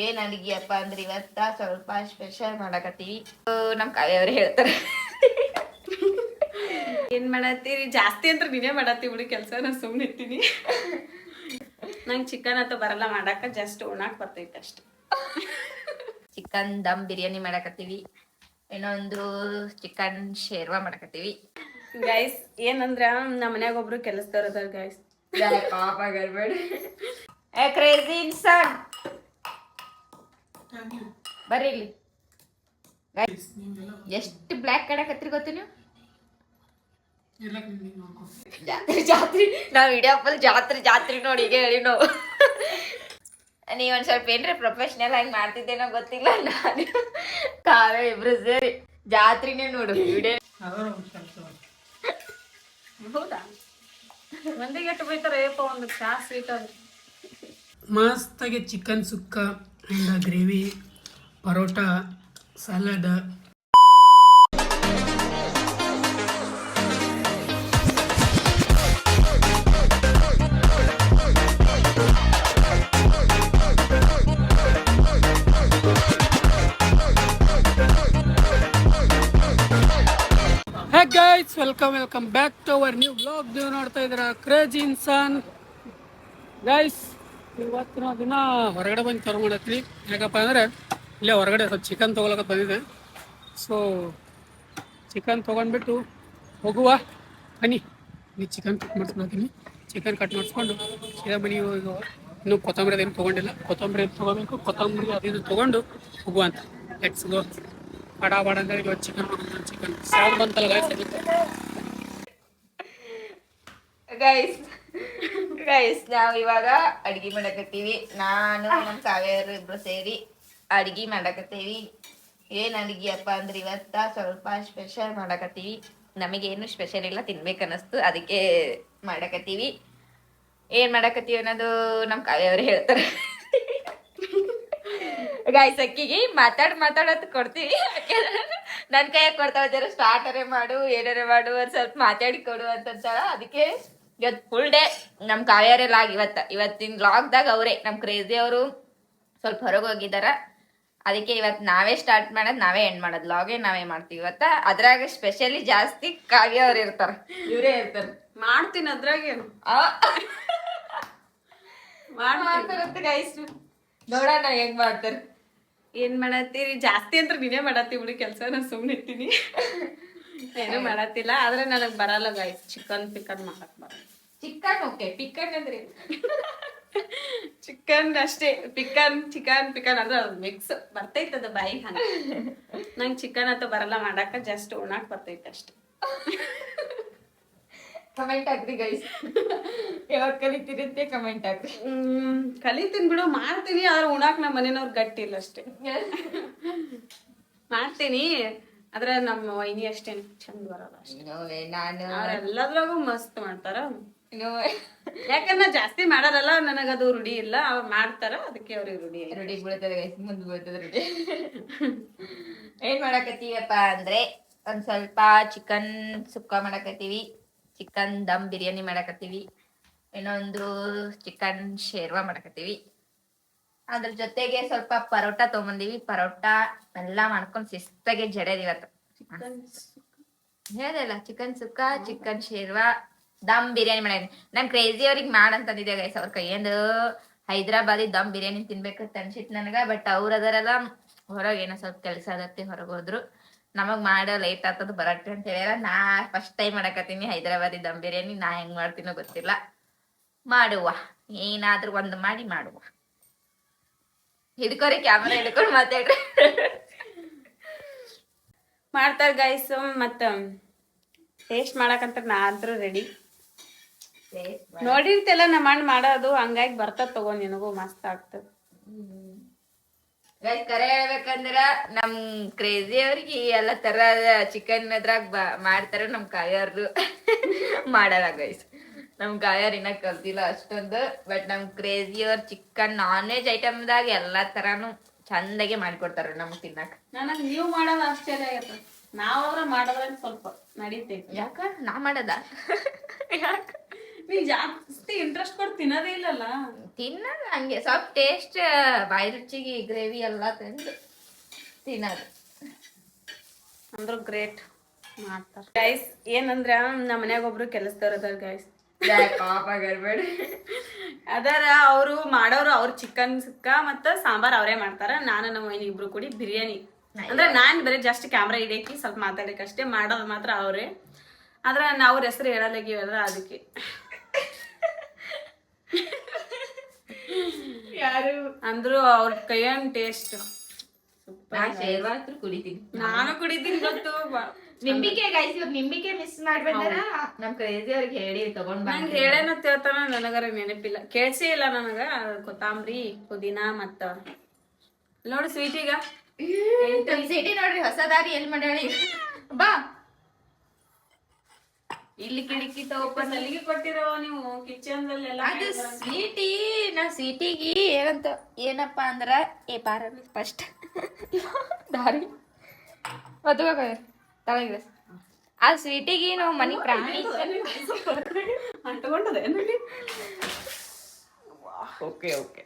ಏನ್ ಅಡಿಗೆಯಪ್ಪ ಅಂದ್ರೆ ಇವತ್ತ ಸ್ವಲ್ಪ ಸ್ಪೆಷಲ್ ಮಾಡಕತ್ತೀವಿ. ನಮ್ ಕಾವ್ಯವ್ರು ಹೇಳ್ತಾರೆ ಏನ್ ಮಾಡತ್ತೀರಿ ಜಾಸ್ತಿ ಅಂತ ನೀನೇ ಮಾಡತ್ತಿ ಬಿಡಿ ಕೆಲಸ. ನಾನು ಸುಮ್ಮನೆ ಇರ್ತೀನಿ. ನಂಗೆ ಚಿಕನ್ ಅಂತ ಬರಲ್ಲ ಮಾಡಾಕ, ಜಸ್ಟ್ ಉಣ್ಣಾಕ್ ಬರ್ತೈತೆ ಅಷ್ಟೆ. ಚಿಕನ್ ದಮ್ ಬಿರಿಯಾನಿ ಮಾಡಕತ್ತೀವಿ, ಇನ್ನೊಂದು ಚಿಕನ್ ಶೇರ್ವಾ ಮಾಡಕತ್ತೀವಿ. ಗೈಸ್ ಏನಂದ್ರ ನಮ್ಮ ಮನ್ಯಾಗ ಒಬ್ರು ಕೆಲಸದವ್ರು ಅದಾರ ಗೈಸ್. ಪಾಪ ಗರ್ಬೇಡಿ ಕ್ರೇಜಿ ಇನ್ಸಾನ್ ಬರ್ರಿ ಇಲ್ಲಿ. ಎಷ್ಟು ಬ್ಲ್ಯಾಕ್ ಕಾಣಕತ್ರಿ ಗೊತ್ತು ನೀವು? ಜಾತ್ರೆ ನಾವ್ ವಿಡಿಯೋ ಫುಲ್ ಜಾತ್ರೆ ನೋಡಿ ಈಗ ಹೇಳಿ ನಾವು. ನೀವ್ ಒಂದ್ ಸ್ವಲ್ಪ ಏನ್ರಿ ಪ್ರೊಫೆಷನಲ್ ಆಗಿ ಮಾಡ್ತಿದ್ದೇನೋ ಗೊತ್ತಿಲ್ಲ. ನಾನು ಕಾವ್ಯ ಇಬ್ರು ಸೇರಿ ಜಾತ್ರೆನೇ ನೋಡು ವಿಡಿಯೋ. ಹೌದಾ? ಮಂದಿಗೆ ಎಷ್ಟು ಬೈತಾರೆ ಏಪ ಒಂದು ಚಾ ಸ್ವೀಟ್ ಅದು. ಮಸ್ತಾಗಿ chicken sukka and gravy, parotta, salad. Hey guys, welcome back to our new blog. ನೀವು ನೋಡ್ತಾ ಇದ್ದೀರಾ ಕ್ರೇಜಿ ಇನ್ಸಾನ್. ಗೈಸ್, ಇವತ್ತಿನ ದಿನ ಹೊರಗಡೆ ಬಂದು ತರೋ ಮಾಡತ್ರಿ. ಯಾಕಪ್ಪ ಅಂದರೆ ಇಲ್ಲೇ ಹೊರಗಡೆ ಸ್ವಲ್ಪ ಚಿಕನ್ ತೊಗೊಳಕ್ಕೆ ಬಂದಿದೆ. ಸೊ ಚಿಕನ್ ತೊಗೊಂಡ್ಬಿಟ್ಟು ಹೋಗುವ ಬನ್ನಿ. ನೀವು ಚಿಕನ್ ಕಟ್ ಮಾಡಿಸ್ಕೊಳ್ತೀನಿ. ಚಿಕನ್ ಕಟ್ ಮಾಡಿಸ್ಕೊಂಡು ಸೀದಾ ಮನೆಗೆ ಹೋಗುವ. ಇನ್ನೂ ಕೊತ್ತಂಬರಿ ಅದೇನು ತೊಗೊಂಡಿಲ್ಲ. ಕೊತ್ತಂಬರಿ ತೊಗೋಬೇಕು. ಕೊತ್ತಂಬರಿ ಅದೇನು ತೊಗೊಂಡು ಹೋಗುವ ಅಂತ. Let's go. ಬಡ ಅಂತ ಇವತ್ತು ಚಿಕನ್ ಸಾರು ಬಂತಲ್ಲ ಗೈಸ್ ನಾವ್ ಇವಾಗ ಅಡ್ಗಿ ಮಾಡಕತ್ತೀವಿ. ನಾನು ನಮ್ ಕಾವ್ಯರು ಇಬ್ರು ಸೇರಿ ಅಡ್ಗಿ ಮಾಡಕತ್ತೀವಿ. ಏನ್ ಅಡ್ಗಿಯಪ್ಪ ಅಂದ್ರೆ ಇವತ್ತ ಸ್ವಲ್ಪ ಸ್ಪೆಷಲ್ ಮಾಡಕತ್ತೀವಿ. ನಮಗೇನು ಸ್ಪೆಷಲ್ ಇಲ್ಲ, ತಿನ್ಬೇಕನ್ನಿಸ್ತು, ಅದಕ್ಕೆ ಮಾಡಕತ್ತೀವಿ. ಏನ್ ಮಾಡಕತ್ತೀವಿ ಅನ್ನೋದು ನಮ್ ಕಾವ್ಯವ್ರು ಹೇಳ್ತಾರೆ. ಗೈಸ್ ಅಕ್ಕಿಗೆ ಮಾತಾಡತ್ ಕೊಡ್ತೀವಿ. ನನ್ ಕೈಯಾಗ ಕೊಡ್ತಾ ಇದ್ದಾರೆ, ಸ್ಟಾರ್ಟರೇ ಮಾಡು ಏನಾರೇ ಮಾಡು ಒಂದ್ ಸ್ವಲ್ಪ ಮಾತಾಡಿ ಕೊಡು ಅಂತಂತಾಳ. ಅದಕ್ಕೆ ಇವತ್ತು ಫುಲ್ ಡೇ ನಮ್ ಕಾವ್ಯರೆಲ್ಲ ಇವತ್ತಿನ ಲಾಗ್ದಾಗ ಅವರೇ ನಮ್ ಕ್ರೇಜಿ ಅವರು ಸ್ವಲ್ಪ ಹೊರಗೆ ಹೋಗಿದಾರ. ಅದಕ್ಕೆ ಇವತ್ತು ನಾವೇ ಸ್ಟಾರ್ಟ್ ಮಾಡೋದು, ನಾವೇ ಎಂಡ್ ಮಾಡೋದು, ಲಾಗೇ ನಾವೇ ಮಾಡ್ತೀವಿ ಇವತ್ತ. ಅದ್ರಾಗ ಸ್ಪೆಷಲಿ ಜಾಸ್ತಿ ಕಾವ್ಯ ಅವ್ರು ಇರ್ತಾರ, ಇವರೇ ಇರ್ತಾರ. ಮಾಡ್ತೀನಿ ಅದ್ರಾಗೇನು ಮಾಡ್ತಾರಂತ ಗೈಸ್. ನೋಡೋಣ ಹೆಂಗ್ ಮಾಡ್ತಾರ. ಏನ್ ಮಾಡತ್ತೀರಿ ಜಾಸ್ತಿ ಅಂತ ನೀನೇ ಮಾಡತ್ತಿ ಬಿಡಿ ಕೆಲಸ. ನಾನು ಸುಮ್ಮನೆ ಇರ್ತೀನಿ. ಏನು ಮಾಡತ್ತಿಲ್ಲ, ಆದ್ರೆ ನನಗ್ ಬರಲ್ಲ ಗೈಸ್. ಚಿಕನ್ ಮಾಡಕ್ ಬರಲ್ಲ. ಚಿಕನ್ ಓಕೆ, ಪಿಕನ್ ಅಂದ್ರೆ ಚಿಕನ್ ಅಷ್ಟೇ. ಚಿಕನ್ ಅಂದ್ರೆ ಅದು ಮಿಕ್ಸ್ ಬರ್ತೈತದ ಬಾಯಿ ಹಂಗ. ನಂಗೆ ಚಿಕನ್ ಅಂತ ಬರಲ್ಲ ಮಾಡಾಕ, ಜಸ್ಟ್ ಉಣ್ಣಾಕ್ ಬರ್ತೈತೆ ಅಷ್ಟೆ. ಕಮೆಂಟ್ ಹಾಕ್ರಿ ಗೈಸ್, ಯಾವಾಗ ಕಲಿತೀರಿ ಅಂತ ಕಮೆಂಟ್ ಹಾಕ್ರಿ. ಕಲಿತೀನಿ ಬಿಡು, ಮಾಡ್ತೀನಿ. ಆದ್ರೆ ಉಣ್ಣಾಕ್ ನಮ್ಮ ಮನೆಯವ್ರು ಗಟ್ಟಿ ಇಲ್ಲ ಅಷ್ಟೇ. ಮಾಡ್ತೀನಿ ಆದ್ರೆ ನಮ್ಮ ವೈನಿ ಅಷ್ಟೇನು ಚಂದ ಬರಲ್ಲ ಅಷ್ಟೇ. ನಾನು ಅವ್ರೆಲ್ಲದ್ರಾಗೂ ಮಸ್ತ್ ಮಾಡ್ತಾರ. ಯಾಕಂದ್ರೆ ಜಾಸ್ತಿ ಮಾಡಾರಲ್ಲ, ನನಗದು ರೂಢಿ ಇಲ್ಲ. ಅವ್ರು ಮಾಡ್ತಾರ, ಅದಕ್ಕೆ ಅವ್ರಿಗೆ ರೂಢಿ ಬೀಳ್ತದೆ ಗೈಸ್, ಮುಂದೆ ಬೀಳ್ತದೆ ರೂಢಿ. ಏನ್ ಮಾಡಕತ್ತೀವಪ್ಪ ಅಂದ್ರೆ ಒಂದ್ ಸ್ವಲ್ಪ ಚಿಕನ್ ಸುಕ್ಕ ಮಾಡಕತ್ತೀವಿ, ಚಿಕನ್ ದಮ್ ಬಿರಿಯಾನಿ ಮಾಡಕತ್ತೀವಿ, ಇನ್ನೊಂದು ಚಿಕನ್ ಶೇರ್ವಾ ಮಾಡಕತ್ತೀವಿ. ಅದ್ರ ಜೊತೆಗೆ ಸ್ವಲ್ಪ ಪರೋಟ ತಗೊಂಬಂದಿವಿ. ಪರೋಟ ಎಲ್ಲಾ ಮಾಡ್ಕೊಂಡ್ ಶಿಸ್ತಾಗೆ ಜಡೇದ್ ಇವತ್ತು. ಹೇಳಿಲ್ಲ, ಚಿಕನ್ ಸುಕ್ಕ, ಚಿಕನ್ ಶೇರ್ವಾ, ದಮ್ ಬಿರಿಯಾನಿ ಮಾಡಿದ್ವಿ. ನಾನ್ ಕ್ರೇಜಿ ಅವ್ರಿಗೆ ಮಾಡಂತಂದಿದ್ದೆ ಗೈಸ್. ಅವ್ರ ಕೈಯಂದು ಹೈದ್ರಾಬಾದಿ ದಮ್ ಬಿರಿಯಾನಿ ತಿನ್ಬೇಕಂತ ಅನ್ಸಿತ್ ನನಗ. ಬಟ್ ಅವ್ರ ಅದರೆಲ್ಲ ಹೊರಗೆ ಏನೋ ಸ್ವಲ್ಪ ಕೆಲಸ ಆಗತ್ತೆ, ಹೊರಗೆ ಹೋದ್ರು. ನಮಗ್ ಮಾಡೋ ಲೇಟ್ ಆಗ್ತದ ಬರತ್ತೆ ಅಂತ ಹೇಳ್ಯಾರ. ನಾ ಫಸ್ಟ್ ಟೈಮ್ ಮಾಡಕತ್ತೀನಿ ಹೈದ್ರಾಬಾದಿ ದಮ್ ಬಿರಿಯಾನಿ. ನಾ ಹೆಂಗ್ ಮಾಡ್ತೀನೋ ಗೊತ್ತಿಲ್ಲ, ಮಾಡುವ. ಏನಾದ್ರೂ ಒಂದು ಮಾಡಿ ಮಾಡುವ. ಹಿಡ್ಕೊರಿ, ಕ್ಯಾಮರಾ ಹಿಡ್ಕೊಂಡು ಮಾತಾಡ್ರಿ. ಮಾಡ್ತಾರ ಗೈಸ್. ಮತ್ತ ಟೇಸ್ಟ್ ಮಾಡಕಂತ ನಾ ಅಂತ್ರು ರೆಡಿ. ನೋಡಿರ್ತೆಲ್ಲ ನಮ್ಮ ಅಣ್ಣ ಮಾಡೋದು, ಹಂಗಾಗಿ ಬರ್ತದ ತಗೋ, ನಿನಗೂ ಮಸ್ತ್ ಆಗ್ತದ. ಗೈಸ್ ಕರೆ ಹೇಳ್ಬೇಕಂದ್ರ ನಮ್ ಕ್ರೇಜಿ ಅವ್ರಿಗೆ ಎಲ್ಲ ತರ ಚಿಕನ್ ಅದ್ರಾಗ ಮಾಡ್ತಾರ. ನಮ್ ಕಾಯವ್ರು ಮಾಡಲ್ಲ ಗೈಸ್. ನಮ್ ಕಾಯವ್ರು ಇನ್ನ ಕಲ್ತಿಲ್ಲ ಅಷ್ಟೊಂದು. ಬಟ್ ನಮ್ ಕ್ರೇಜಿ ಅವ್ರ ಚಿಕನ್ ನಾನ್ ವೆಜ್ ಐಟಮ್ದಾಗ ಎಲ್ಲಾ ತರಾನು ಚಂದಾಗೆ ಮಾಡ್ಕೊಡ್ತಾರ ನಮ್ಗ್ ತಿನ್ನಕ್. ನನಗ್ ನೀವ್ ಮಾಡೋದು ಆಶ್ಚರ್ಯ ಆಗತ್ತ. ನಾವ್ರ ಮಾಡೋದ್ರ ಸ್ವಲ್ಪ ನಡೀತೈತಿ. ಯಾಕ ನಾ ಮಾಡದ? ಯಾಕ ನೀ ಜಾಸ್ತಿ ಇಂಟ್ರೆಸ್ಟ್ ಕೊಟ್ಟು ತಿನ್ನೋದೇ ಇಲ್ಲಲ್ಲ. ತಿನ್ನೋದು ಹಂಗೆ ಸ್ವಲ್ಪ ಟೇಸ್ಟ್ ಬಾಯಿ ರುಚಿಗೆ ಗ್ರೇವಿ ಎಲ್ಲ ತಿಂದು ತಿನ್ನೋದು. ಅಂದ್ರು ಗ್ರೇಟ್ ಮಾಡ್ತಾರ ಗೈಸ್. ಏನಂದ್ರ ನಮ್ಮ ಮನ್ಯಾಗ ಒಬ್ರು ಕೆಲಸದವ್ರ ಅದಾರ ಗೈಸ್. ಅದರ ಅವರು ಮಾಡೋರು ಅವ್ರ ಚಿಕನ್ ಸುಕ್ಕ ಮತ್ತ ಸಾಂಬಾರ್ ಅವರೇ ಮಾಡ್ತಾರ. ನಾನು ನಮ್ಮ ಮನೆ ಇಬ್ರು ಕೂಡಿ ಬಿರಿಯಾನಿ ಅಂದ್ರೆ ನಾನ್ ಬರೀ ಜಸ್ಟ್ ಕ್ಯಾಮ್ರಾ ಹಿಡಿಯಕಿ ಸ್ವಲ್ಪ ಮಾತಾಡಕ್ಕೆ ಅಷ್ಟೇ, ಮಾಡೋದು ಮಾತ್ರ ಅವ್ರೆ. ಆದ್ರ ನಾವು ಹೆಸರು ಹೇಳಲಾಗಿವಲ್ಲ ಅದಕ್ಕೆ. ಯಾರು ಅಂದ್ರು ಅವ್ರ ಕೈಯನ್ ಟೇಸ್ಟ್ ಕುಡಿತೀನಿ. ನಾನು ಕುಡಿತೀನಿ ಗೊತ್ತು. ನಿಂಬಿಕೆ ಗೈಸ್, ಇವಾಗ ನಿಂಬಿಕೆ ಮಿಸ್ ಮಾಡ್ಬೇಕಾರ ನಮ್ ಕ್ರೇಜಿ ಅವ್ರಿಗೆ ಹೇಳಿ ತಗೊಂಡ್ ನಂಗೆ ಹೇಳೇನ ತಿಳ್ತಾನ, ನನಗರ ನೆನಪಿಲ್ಲ, ಕೇಳ್ಸೇ ಇಲ್ಲ ನನಗ. ಕೊತ್ತಂಬರಿ ಪುದೀನಾ ಮತ್ತ ನೋಡಿ ಸ್ವೀಟಿಗ ಸಿಟಿ ನೋಡ್ರಿ ಹೊಸ ದಾರಿ ಎಲ್ಲಿ ಮಾಡ್ಯಾಳಿ. ಬಾ ಇಲ್ಲಿ ಕಿಟಕಿ ಓಪನ್ ಸಲಿಗೆ ಕೊಟ್ಟಿರೋ ನೀವು ಕಿಚನ್ ಅದು ಸ್ವೀಟಿ. ನಾ ಸ್ವೀಟಿಗೆ ಏನಂತ ಏನಪ್ಪಾ ಅಂದ್ರ ಬಾರ ಫಸ್ಟ್ ದಾರಿ ಮದುವಾಗ ತಳಗಿರ ಆ ಸ್ವೀಟಿಗೆ ನಾವು ಮನಿ ಪ್ರಾಣಿ ಅಂಟ್ಕೊಂಡದೆ. ಓಕೆ ಓಕೆ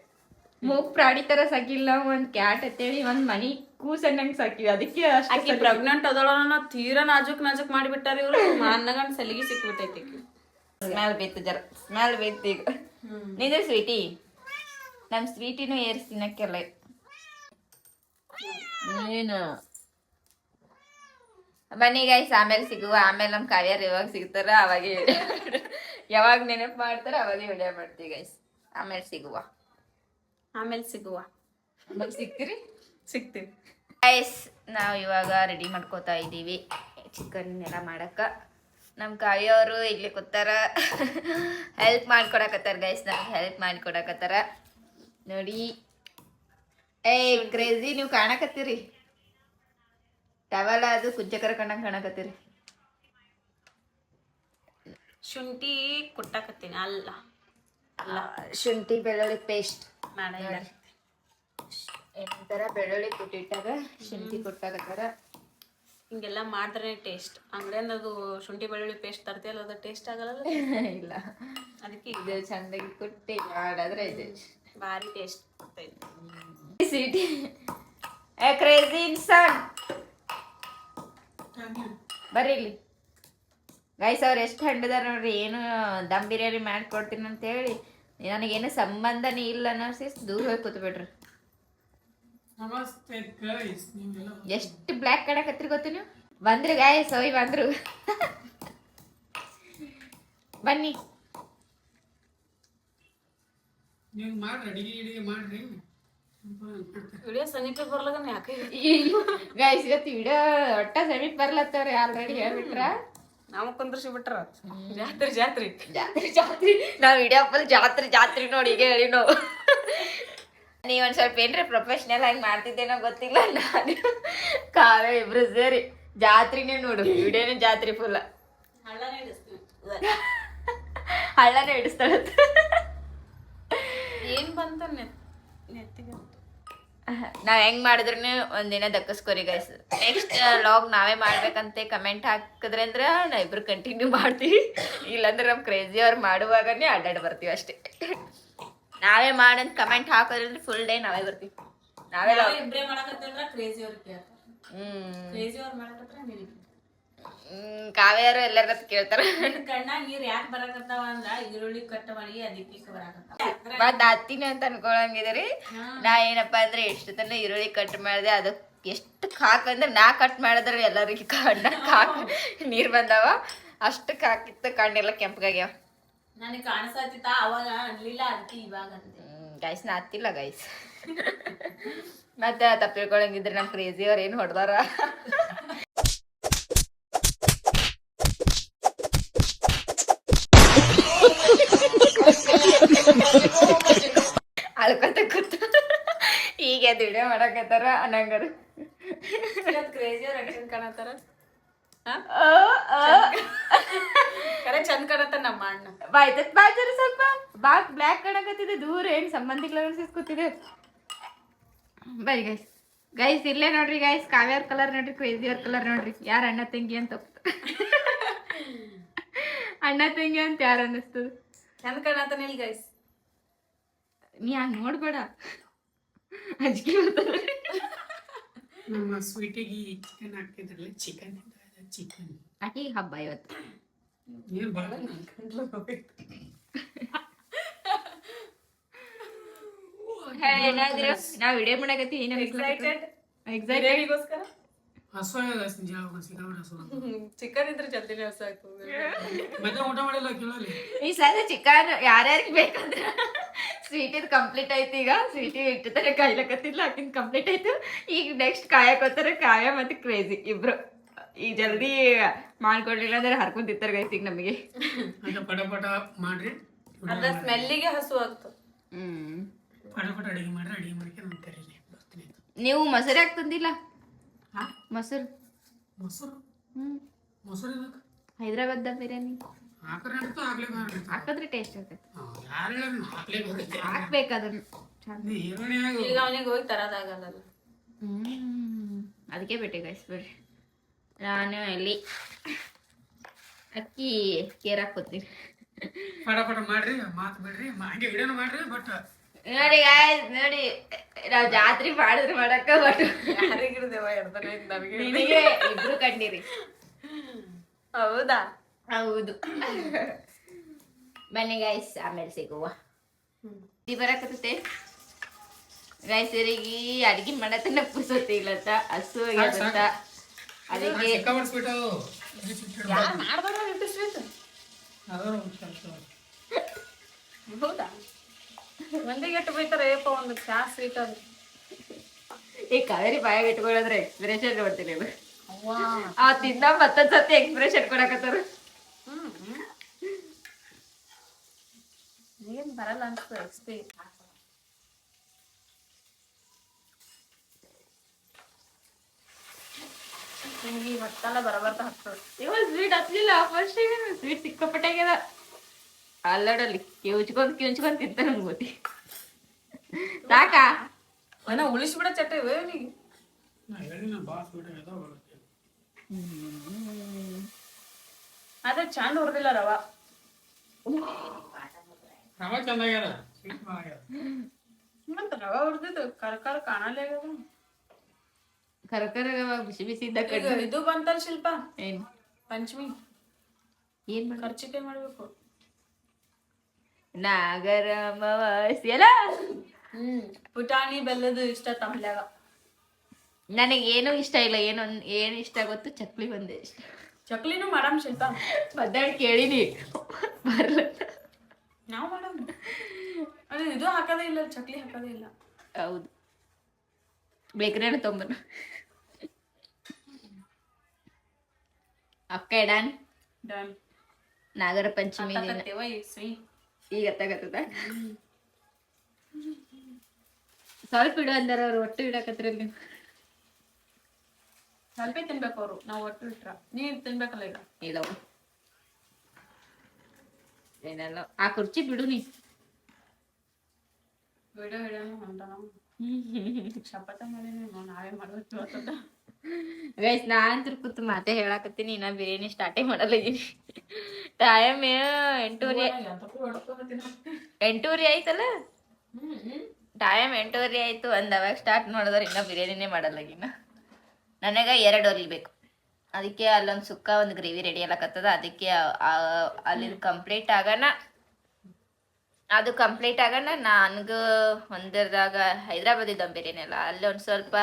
ಮೂಗ್ ಪ್ರಾಣಿ ತರ ಸಾಕಿಲ್ಲ, ಒಂದ್ ಕ್ಯಾಟ್ ಅಂತೇಳಿ ಒಂದ್ ಮನಿ ಕೂಸನ್ನಂಗ್ ಸಾಕಿವಿ. ಅದಕ್ಕೆ ಆಕಿ ಪ್ರೆಗ್ನೆಂಟ್ ಅದಳ ತೀರಾ ನಾಜುಕ್ ನಾಜುಕ್ ಮಾಡಿಬಿಟ್ಟಾರ ಇವ್ರು. ಮಾನ್ನಗಂಡ್ ಸಲಿಗೆ ಸಿಕ್ಬಿಟ್ಟೈತಿ. ಸ್ಮೆಲ್ ಬೇಯ್ತು ಜರ, ಸ್ಮೆಲ್ ಬೇಯ್ತು ಈಗ. ನಿಂದ್ರೆ ಸ್ವೀಟಿ, ನಮ್ ಸ್ವೀಟಿನೂ ಏರ್ಸ್ ತಿನ್ನಕ್ಕೆಲ್ಲ ಏನು. ಬನ್ನಿ ಗೈಸ್, ಆಮೇಲೆ ಸಿಗುವ. ಆಮೇಲೆ ನಮ್ ಕಾವ್ಯಾರ ಯಾವಾಗ ಸಿಗ್ತಾರ ಅವಾಗೆ ಯಾವಾಗ ನೆನಪು ಮಾಡ್ತಾರ ಅವಾಗೆ ವಿಡಿಯೋ ಮಾಡ್ತೀವಿ ಗೈಸ್. ಆಮೇಲೆ ಸಿಗುವ. ಆಮೇಲೆ ಸಿಗುವ. ಆಮೇಲೆ ಸಿಗ್ತೀರಿ, ಸಿಗ್ತೀವಿ ಗೈಸ್. ನಾವು ಇವಾಗ ರೆಡಿ ಮಾಡ್ಕೋತಾ ಇದ್ದೀವಿ ಚಿಕನ್ ಎಲ್ಲ ಮಾಡಕ್ಕ. ನಮ್ಮ ಕಾವ್ಯವರು ಇಲ್ಲಿ ಕೂತಾರ, ಹೆಲ್ಪ್ ಮಾಡ್ಕೊಡಕತ್ತಾರ ಗೈಸ್. ನಮ್ಗೆ ಹೆಲ್ಪ್ ಮಾಡಿಕೊಡಕತ್ತಾರ ನೋಡಿ. ಕ್ರೇಜಿ ನೀವು ಕಾಣಕತ್ತೀರಿ, ಟವಲ ಅದು ಕುಜ್ಜಕರ ಕಂಡಂಗೆ ಕಾಣಕತ್ತೀರಿ. ಶುಂಠಿ ಕುಟ್ಟಾಕತ್ತೀನಿ. ಅಲ್ಲ ಶುಂಠಿ ಬೆಳ್ಳುಳ್ಳಿ ಪೇಸ್ಟ್ ಮಾಡ ಏನಂತಾರ, ಬೆಳ್ಳುಳ್ಳಿ ಕುಟ್ಟಿಟ್ಟಾಗ ಶುಂಠಿ ಕುಟ್ಟಾಕತ್ತಾರ. ಹಿಂಗೆಲ್ಲ ಮಾಡಿದ್ರೆ ಟೇಸ್ಟ್. ಅಂಗಡಿಯಿಂದ ಅದು ಶುಂಠಿ ಬೆಳ್ಳುಳ್ಳಿ ಪೇಸ್ಟ್ ತರ್ತೀಯಲ್ಲ, ಅದು ಟೇಸ್ಟ್ ಆಗಲ್ಲ. ಇಲ್ಲ, ಅದಕ್ಕೆ ಇದು ಚಂದಾಗಿ ಕುಟ್ಟಿ ಮಾಡಿದ್ರೆ ಇದು ಭಾರಿ ಟೇಸ್ಟ್. ಸ್ವೀಟಿ ಕ್ರೇಜಿ ಇನ್ಸಾನ್ ಬರ್ರಿ ಇಲ್ಲಿ ಗೈಸ್. ಅವ್ರು ಎಷ್ಟು ಹಂಡದಾರ ನೋಡ್ರಿ. ಏನು ದಮ್ ಬಿರಿಯಾನಿ ಮಾಡ್ಕೊಡ್ತೀನಿ ಅಂತ ಹೇಳಿ ನನಗೇನು ಸಂಬಂಧನೇ ಇಲ್ಲ ಅನ್ನಿಸಿ ದೂರ ಹೋಗಿ ಕೂತ್ಬಿಟ್ರಿ. ಎಷ್ಟು ಬ್ಲ್ಯಾಕ್ ಕಡಕತ್ರಿ ಗೊತ್ತು ನೀವು. ಬಂದ್ರಿ ಗಾಯಸ್, ಹೋಯ್ ಬಂದ್ರು. ಬನ್ನಿ ನೀವು ಮಾಡ್ರಿ, ಅಡಿಗೆ ಮಾಡ್ರಿ. ವಿಡಿಯೋ ಸಮೀಪ ಬರ್ಲಾಗ ಯಾಕೆ ಗೈಸ್, ಇವತ್ತು ವಿಡಿಯೋ ಒಟ್ಟ ಸಮೀಪ ಬರ್ಲತ್ತವ್ರಿ. ಆಲ್ರೆಡಿ ಹೇಳ್ಬಿಟ್ರ ನಾವು ಕುಂದ್ರಿಸಿ ಬಿಟ್ರ. ಜಾತ್ರೆ ಜಾತ್ರೆ ಜಾತ್ರೆ ಜಾತ್ರೆ ನಾವ್ ವಿಡಿಯೋ ಫುಲ್ ಜಾತ್ರೆ ಜಾತ್ರೆ ನೋಡಿ ಈಗ ಹೇಳಿ ನಾವು. ನೀವ್ ಒಂದ್ ಸ್ವಲ್ಪ ಏನ್ರಿ ಪ್ರೊಫೆಷನಲ್ ಆಗಿ ಮಾಡ್ತಿದ್ದೇನೋ ಗೊತ್ತಿಲ್ಲ. ನಾನು ಕಾವ್ಯ ಇಬ್ರು ಸೇರಿ ಜಾತ್ರೆನೇ ನೋಡು, ವಿಡಿಯೋನೇ ಜಾತ್ರೆ ಫುಲ್. ಹಳ್ಳನೇ ಹಿಡಿಸ್ತಾಳ. ಏನ್ ಬಂತ ನೆತ್ತಿಗೆ ನಾವ್ ಹೆಂಗ್ ಮಾಡಿದ್ರು ಒಂದಿನ ದಕ್ಕಸ್ಕೋರಿ ಗೈಸ್. ನೆಕ್ಸ್ಟ್ ಲಾಗ್ ನಾವೇ ಮಾಡ್ಬೇಕಂತ ಕಮೆಂಟ್ ಹಾಕಿದ್ರೆ ಅಂದ್ರೆ ನಾ ಇಬ್ರು ಕಂಟಿನ್ಯೂ ಮಾಡ್ತೀವಿ. ಇಲ್ಲಾಂದ್ರೆ ನಮ್ ಕ್ರೇಜಿ ಅವ್ರು ಮಾಡುವಾಗನೇ ಅಡ್ಡಾಡ್ ಬರ್ತೀವಿ ಅಷ್ಟೇ. ನಾವೇ ಮಾಡಂತ ಕಮೆಂಟ್ ಹಾಕೋದ್ರಿಂದ ಫುಲ್ ಡೇ ನಾವೇ ಬರ್ತೀವಿ. ನಾವೇ ಇಬ್ರೇ ಮಾಡಕತ್ತಿದ್ರ ಕ್ರೇಜಿ ಅವ್ರು ಕೇಳ್ತಾರೆ. ಕ್ರೇಜಿ ಅವ್ರು ಮಾಡಕತ್ರ ಕಾವ್ಯಾರು ಎಲ್ಲರ ಕೇಳ್ತಾರ. ಕಣ್ಣಾಗ ನೀರ್ ಯಾಕೆ ಬರಾಕತ್ತಾವ ಅಂದ್ರ ಈರುಳ್ಳಿ ಕಟ್ ಮಾಡಿ ಅದಕ್ಕೆ ಬರಾಕತ್ತಾವ. ಮತ್ ಹತ್ತಿನ ಅಂತ ಅನ್ಕೊಳಂಗಿದ್ರಿ. ನಾ ಏನಪ್ಪಾ ಅಂದ್ರೆ ಎಷ್ಟು ತನ ಈರುಳ್ಳಿ ಕಟ್ ಮಾಡಿದೆ, ಅದು ಎಷ್ಟು ಹಾಕಂದ್ರೆ ನಾ ಕಟ್ ಮಾಡಿದ್ರೆ ಎಲ್ಲರಿಗೆ ಕಣ್ಣಾಗ ನೀರ್ ಬಂದಾವ. ಅಷ್ಟಕ್ಕೆ ಹಾಕಿತ್ತ ಕಣ್ಣೆಲ್ಲ ಕೆಂಪಗಾಗ್ಯಾವ. ನನಗೆ ಕಾಣಿಸತ್ತಿತ್ತ ಅವಾಗ ಅನ್ಲಿಲ್ಲ, ಅದಕ್ಕೆ ಇವಾಗ ಅಂತೆ. ಗೈಸ್ ನಾ ಹತ್ತಿಲ್ಲ ಗೈಸ್. ಮತ್ತೆ ತಪ್ಪು ತಿಳ್ಕೊಳಂಗಿದ್ರೆ ನಮ್ ಕ್ರೇಜಿ ಅವ್ರ ಏನ್ ಹೊಡ್ದಾರ. ಅಳ್ಕೊತ ಕೂತ ಈಗ ಅದು ವಿಡಿಯೋ ಮಾಡಕತ್ತಾರ ಅನ್ನಂಗಾರ. ಕ್ರೇಜಿ ಅವ್ರ ಚಂದ ಕಾಣತ್ತಾರ, ಕರೆ ಚಂದ ಕಾಣತ್ತಾರ ನಮ್ಮ ಅಣ್ಣ. ಬಾಯ್ತತ್ ಬಾಜಾರ ಸ್ವಲ್ಪ ಬ್ಲ್ಯಾಕ್ ಕಾಣಕತ್ತಿದೆ, ದೂರ ಏನ್ ಸಂಬಂಧಿಗಳ ಸಿಸ್ಕೊತಿದೆ. ಬರಿ ಗೈಸ್, ಗೈಸ್ ಇಲ್ಲೇ ನೋಡ್ರಿ ಗೈಸ್, ಕಾವ್ಯಾರ ಕಲರ್ ನೋಡ್ರಿ, ಕ್ರೇಜಿ ಅವ್ರ ಕಲರ್ ನೋಡ್ರಿ. ಯಾರ ಅಣ್ಣ ತಂಗಿ ಅಂತ ಅಣ್ಣ ತಂಗಿ ಅಂತ ಯಾರು ಅನ್ನಿಸ್ತದ? ಚಂದ ಕಾಣತಾನ ಇಲ್ಲಿ ಗೈಸ್. ನೀ ಹಂಗ್ ನೋಡ್ಬೇಡ, ಅಂಜಿಕೆ ಬರ್ತದೆ. ನಮ್ಮ ಸ್ವೀಟಿಗೆ ಚಿಕನ್ ಹಾಕಿದ್ರಲ್ಲ, ಚಿಕನ್ ಆಕಿಗೆ ಹಬ್ಬ ಇವತ್ತು. ಏನು ಭಾಳ ಏನಾದ್ರು ನಾವ್ ವಿಡಿಯೋ ಮಾಡಕತ್ತಿ ಎಕ್ಸೈಟೆಡ್ ಎಕ್ಸೈಟೆಡ್. ಬಿರಿಯಾನಿಗೋಸ್ಕರ. ಹಸು ಸಿಕ್ಕಾಬಿಟ್ಟು ಹಸು. ಚಿಕನ್ ಇದ್ರೆ ಜಲ್ದಿನೇ ಸಾಕು. ಮತ್ತೆ ಊಟ ಮಾಡಿಲ್ಲ ಕೇಳಲಿ. ಈ ಸಲ ಚಿಕನ್ ಯಾರ್ಯಾರಿಗೆ ಬೇಕಂದ್ರ ಸ್ವೀಟಿದ್ ಕಂಪ್ಲೀಟ್ ಆಯ್ತು. ಈಗ ಸ್ವೀಟಿ ಇಟ್ಟತಾರೆ ಕಾಯ್ಲಕತ್ತಿಲ್ಲ, ಆಕಿನ್ ಕಂಪ್ಲೀಟ್ ಆಯ್ತು. ಈಗ ನೆಕ್ಸ್ಟ್ ಕಾಯಕೋತಾರೆ ಕಾಯ ಮತ್ತೆ ಕ್ರೇಜಿ ಇಬ್ರು. ಈಗ ಜಲ್ದಿ ಮಾಡ್ಕೊಡ್ಲಿಲ್ಲ ಅಂದ್ರೆ ಹರ್ಕೊಂತಿರ್ತಾರೆ ಗೈಸ್ ಈಗ ನಮಗೆ. ಪಟ ಪಟ ಮಾಡ್ರಿ, ಅದ ಸ್ಮೆಲ್ಲಿಗೆ ಹಸು ಆಗ್ತದೆ. ಪಟ ಪಟ ಅಡಿಗೆ ಮಾಡ್ರಿ, ಅಡಿಗೆ ಮಾಡ್ಕೆ ನಾನು ಕರೀಲಿ ಬರ್ತೀನಿ. ನೀವು ಮೊಸರು ಯಾಕೆ ತಂದಿಲ್ಲ? ಮೊಸರು ಮೊಸರು ಮೊಸರು ಇದಕ್ಕೆ ಹೈದ್ರಾಬಾದ್ ಬಿರಿಯಾನಿ ಹಾಕ್ರೆ ಅಂತ ಹಾಕ್ಲೇಬೇಕು. ಹಾಕಿದ್ರೆ ಟೇಸ್ಟ್ ಆಗ್ತೈತೆ. ಯಾರು ಹೇಳ ಹಾಕ್ಲೇಬೇಕು, ಹಾಕ್ಬೇಕು ಅದನ್ನ ಚಂದ. ಈರುಳ್ಳಿಯಾಗ ಈಗ ಅವನಿಗೆ ಹೋಗಿ ತರೋದಾಗಲ್ಲ. ಅದಕ್ಕೆ ಬಿಟ್ಟೆ ಗೈಸ್. ಬರ್ರಿ, ನಾನು ಎಲ್ಲಿ ಅಕ್ಕಿ ಕೇರ್ ಹಾಕೋತೀನಿ. ಪಟ ಪಟ ಮಾಡ್ರಿ, ಮಾತು ಬಿಡ್ರಿ, ಹಂಗೆ ವಿಡಿಯೋನು ಮಾಡ್ರಿ. ಬಟ್ ನೋಡಿ ಗಾಯ್ಸ್, ನೋಡಿ ನಾವ್ ಜಾತ್ರೆ ಮಾಡಿದ್ರೆ ಮಾಡಕ್ಕ ಬಟ್ ಯಾರಿಗಿರ್ದೇವ ಎಡ್ತಾನೆ ನನಗೆ. ನಿನಗೆ ಇಬ್ರು ಕಂಡಿರಿ. ಹೌದಾ? ಹೌದು. ಬನ್ನಿ ಗೈಸ್, ಆಮೇಲೆ ಸಿಗುವ. ಬರಕತ್ತೆ ಗೈಸ್. ಇವರಿಗೆ ಅಡಿಗೆ ಮಾಡತನ ಪುಸತಿ ಇಲ್ಲತ್ತ, ಹಸು ಆಗ್ಯದಂತ. ಅದಕ್ಕೆ ಯಾರು ಮಾಡ್ದಾರ ಇಟ್ಟು ಸ್ವೀಟ್? ಹೌದಾ? ಮಂದಿಗೆ ಎಟ್ಟು ಬೈತಾರ ಏಪ ಒಂದು ಚಾ ಸ್ವೀಟ್ ಅದು. ಈ ಕಾವೇರಿ ಬಾಯಾಗ ಇಟ್ಕೊಳ್ಳೋದ್ರೆ ಎಕ್ಸ್ಪ್ರೆಷನ್ ನೋಡ್ತೀನಿ. ಆ ತಿನ್ನ ಮತ್ತೊಂದ್ ಸತಿ ಎಕ್ಸ್ಪ್ರೆಷನ್ ಕೊಡಕತ್ತಾರ. ಏನ್ ಬರಲ್ಲ ಅನ್ಸ್ತು ಎಕ್ಸ್ಪಿ. ನಿಮ್ಗೆ ಮತ್ತೆಲ್ಲ ಬರಬರ್ತಾ ಹತ್ತದ. ಇವಾಗ ಸ್ವೀಟ್ ಹತ್ಲಿಲ್ಲ. ಫಸ್ಟ್ ಸ್ವೀಟ್ ಸಿಕ್ಕಾಪಟ್ಟಾಗ್ಯದ. ಅಲ್ಲಡಲ್ಲಿ ಕಿಂಚ್ಕೊಂಡ್ ತಿಂತ ನಮ್ಗೆ ಗೊತ್ತಿ ಸಾಕಾ. ಅವನ ಉಳಿಸ್ಬಿಡ ಚಟ್ಟ ಇವೇ ಅವನಿಗೆ. ಅದೇ ಚಂದ ಹೊಡೆದಿಲ್ಲ ರವಾ. ರವಾ ಚಂದಾಗ್ಯಾರ, ಮತ್ತ ರವಾ ಹೊಡೆದಿದ್ದು ಕರ್ಕರ್ ಕಾಣಲೇ ಆಗ್ಯದ. ಕರಕರ ಬಿಸಿ ಬಿಸಿ ಇದ್ದ ಈಗ ಇದು ಬಂತಲ್ಲ ಶಿಲ್ಪ, ಏನ್ ಪಂಚಮಿ ಏನ್ ಮಾಡ ಖರ್ಚಿಕೆ ಮಾಡ್ಬೇಕು. ನಾಗರಮವಾಸ್ಯ ಅಲ್ಲ. ಪುಟಾಣಿ ಬೆಲ್ಲದು ಇಷ್ಟ ತಮ್ಮಲ್ಯಾಗ. ನನಗೇನು ಇಷ್ಟ ಇಲ್ಲ. ಏನು ಇಷ್ಟ ಗೊತ್ತು? ಚಕ್ಲಿ ಒಂದೇ ಇಷ್ಟ. ಚಕ್ಲಿನೂ ಮಾಡಮ್ ಶಿಲ್ಪ. ಮದ್ದಾಡಿ ಕೇಳಿನಿ ಬರ್ಲ. ನಾವು ಮಾಡಮ್. ಅದು ಇದು ಹಾಕದೇ ಇಲ್ಲ, ಚಕ್ಲಿ ಹಾಕದೇ ಇಲ್ಲ. ಹೌದು, ಬೇಕ್ರೇನ ತೊಂಬನ ಅಕ್ಕ ಡನ್. ಡನ್. ನಾಗರ ಪಂಚಮಿ ದಿನ ಈಗ ತಗತ್ತದ. ಸ್ವಲ್ಪ ಇಡು ಅಂದಾರ ಅವ್ರು, ಒಟ್ಟು ಇಡಕತ್ರ ನೀವು. ಸ್ವಲ್ಪ ತಿನ್ಬೇಕು ಅವರು, ನಾವು ಒಟ್ಟು ಇಟ್ರ ನೀವ್ ತಿನ್ಬೇಕಲ್ಲ ಈಗ. ಇಲ್ಲ ಏನೆಲ್ಲ ಆ ಕುರ್ಚಿ ಬಿಡು ನೀ. ವಿಡಿಯೋ ಹಿಡಿಯೋನು ಹೊಂಟ ನಾವು ಶಪಥ ಮಾಡಿ ನಾವೇ ಮಾಡ್ಬೇಕು. ಗೈಸ್, ನಾನ್ ಕೂತು ಮಾತೆ ಹೇಳಾಕತ್ತೀನಿ. ನಾ ಬಿರಿಯಾನಿ ಸ್ಟಾರ್ಟೇ ಮಾಡಲಾಗಿನಿ. ಟೈಮ್ 8:30 ಆಯ್ತಲ್ಲ. ಟೈಮ್ 8:30 ಆಯ್ತು. ಅವಾಗ ಸ್ಟಾರ್ಟ್ ಮಾಡಿದ್ರೆ ಇನ್ನ ಬಿರಿಯಾನಿನೇ ಮಾಡಲಾಗಿನ. ನನಗೆ 2 ಒಲಿ ಬೇಕು. ಅದಕ್ಕೆ ಅಲ್ಲೊಂದು ಸುಕ್ಕ, ಒಂದು ಗ್ರೇವಿ ರೆಡಿ ಆಗಕತ್ತದ. ಅದಕ್ಕೆ ಅಲ್ಲಿ ಕಂಪ್ಲೀಟ್ ಆಗೋಣ. ಅದು ಕಂಪ್ಲೀಟ್ ಆಗೋಣ. ನನಗೆ ಒಂದರದಾಗ ಹೈದ್ರಾಬಾದಿ ದಮ್ ಬಿರಿಯಾನಿ ಅಲ್ಲ, ಅಲ್ಲಿ ಒಂದು ಸ್ವಲ್ಪ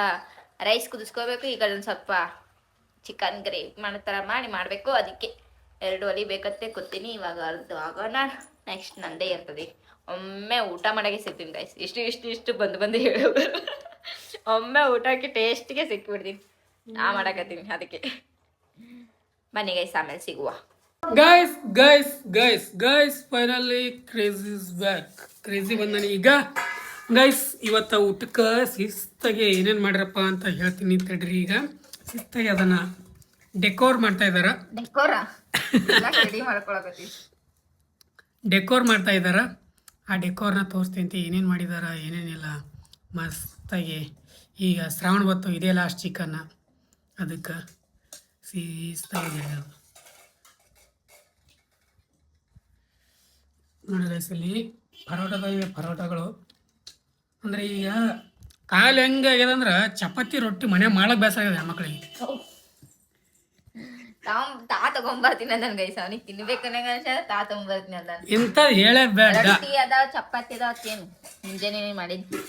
ರೈಸ್ ಕುದಿಸ್ಕೋಬೇಕು. ಈಗ ಒಂದು ಸ್ವಲ್ಪ ಚಿಕನ್ ಗ್ರೇವಿ ಮಾಡೋ ಥರ ಮಾಡಬೇಕು. ಅದಕ್ಕೆ 2 ಒಲಿ ಬೇಕತ್ತೆ ಕೂತೀನಿ. ಇವಾಗ ಅರ್ಧ ಆಗೋಣ. ನೆಕ್ಸ್ಟ್ ನಂದೇ ಇರ್ತದೆ. ಒಮ್ಮೆ ಊಟ ಮಾಡೋಕ್ಕೆ ಸಿಗ್ತೀನಿ ಗೈಸ್. ಇಷ್ಟು ಬಂದು ಹೇಳೋದು. ಒಮ್ಮೆ ಊಟಕ್ಕೆ ಟೇಸ್ಟಿಗೆ ಸಿಕ್ಕಿಬಿಡ್ತೀನಿ. ನಾ ಮಾಡಕತ್ತೀನಿ. ಅದಕ್ಕೆ ಬನ್ನಿ ಗೈಸ್, ಆಮೇಲೆ ಸಿಗುವ. Guys finally crazy is back. Crazy ಬಂದಾನೆ ಈಗ. ಗೈಸ್, ಇವತ್ತ ಊಟಕ್ಕೆ ಶಿಸ್ತಾಗಿ ಏನೇನು ಮಾಡ್ರಪ್ಪ ಅಂತ ಹೇಳ್ತೀನಿ ತಡ್ರಿ. ಈಗ ಶಿಸ್ತಾಗಿ ಅದನ್ನ ಡೆಕೋರ್ ಮಾಡ್ತಾ ಇದ್ದಾರ. ಡೆಕೋರ್ ಮಾಡ್ತಾ ಇದ್ದಾರ. ಆ ಡೆಕೋರ್ನ ತೋರಿಸ್ತೀನಿ ಏನೇನು ಮಾಡಿದಾರ ಏನೇನಿಲ್ಲ ಮಸ್ತಾಗಿ. ಈಗ ಶ್ರಾವಣ ಬತ್ತು, ಇದೇ ಲಾಸ್ಟ್ ಚಿಕನ್ನ. ಅದಕ್ಕೆ ಶಿಸ್ತಾಗಿದೆ. ನೋಡಿ ಗೈಸ್ ಇಲ್ಲಿ ಪರೋಟಗಳು ಅಂದರೆ ಈಗ ಕಾಲು ಹೆಂಗೆ ಆಗ್ಯದ ಅಂದ್ರೆ ಚಪಾತಿ ರೊಟ್ಟಿ ಮನೆ ಮಾಡಕ್ಕೆ ಬೇಸರ ಆಗಿದೆ ಹೆಣ್ಮಕ್ಳಿಗೆ. ತಾ ತಗೊಂಬರ್ತೀನಿ ಅಂದನ್ ಗೈಸ್, ಅವನಿಗೆ ತಿನ್ಬೇಕನ್ನ ತಾ ತಗೊಂಬರ್ತೀನಿ ಅಂದನ್. ಇಂಥದ್ದು ಹೇಳೇ ಬೇಡ. ರೊಟ್ಟಿ ಅದಾವ ಚಪಾತಿ ಅದಾವ ಏನು ಮುಂಜಾನೆ ಮಾಡಿದ್ದು.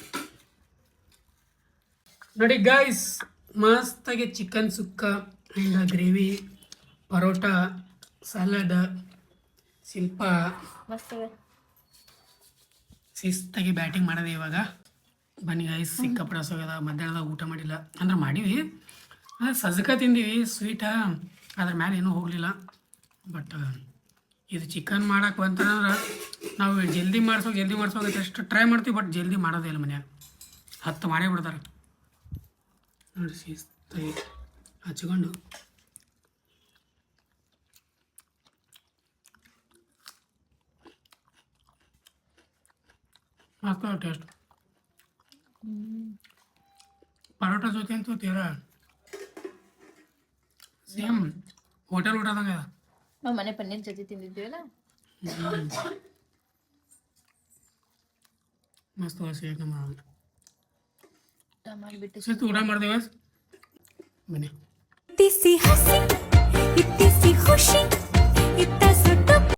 ನೋಡಿ ಗೈಸ್ ಮಸ್ತಾಗಿ chicken sukka and gravy, parotta, salad, Shilpa ಮಸ್ತ್ ಶಿಸ್ತಾಗಿ ಬ್ಯಾಟಿಂಗ್ ಮಾಡೋದು ಇವಾಗ. ಬನ್ನಿ ಗೈಸ್, ಸಿಕ್ಕಾಪಟ್ಟೆ ಹಸೋಗ್ಯದ. ಮಧ್ಯಾಹ್ನದಾಗ ಊಟ ಮಾಡಿಲ್ಲ ಅಂದ್ರೆ ಮಾಡೀವಿ, ಅದು ಸಜ್ಜಕ ತಿಂದೀವಿ ಸ್ವೀಟ, ಅದ್ರ ಮೇಲೆ ಏನೂ ಹೋಗಲಿಲ್ಲ. ಬಟ್ ಇದು ಚಿಕನ್ ಮಾಡಕ್ಕೆ ಬಂತಂದ್ರೆ ನಾವು ಜಲ್ದಿ ಮಾಡ್ಸೋಕೆ ಎಷ್ಟು ಟ್ರೈ ಮಾಡ್ತೀವಿ, ಬಟ್ ಜಲ್ದಿ ಮಾಡೋದೇ ಇಲ್ಲ. ಮನ್ಯಾಗ 10 ಮಾಡೇ ಬಿಡ್ತಾರೆ ನೋಡಿ. ಶಿಸ್ತಾಗಿ ಹಚ್ಕೊಂಡು ಮಸ್ತ್ ಟೇಸ್ಟ್. ಪರೋಟ ಜೊತೆ ಅಂತೂ ತೀರಾ ಸೇಮ್ ಹೋಟೆಲ್ ಊಟದಂಗೆ. ನಾವು ಮನೆ ಪನ್ನೀರ್ ಜೊತೆ ತಿಂದಿದ್ದೀವಲ್ಲ, ಮಸ್ತ್ ವಾಸಿ ನಮ್ಮ ಮಾಡಿಬಿಟ್ಟು ಸಿಟ್ಟು ಊಟ ಮಾಡ್ದೇವ. ಬನ್ನಿ इतनी सी हंसी इतनी सी खुशी इतना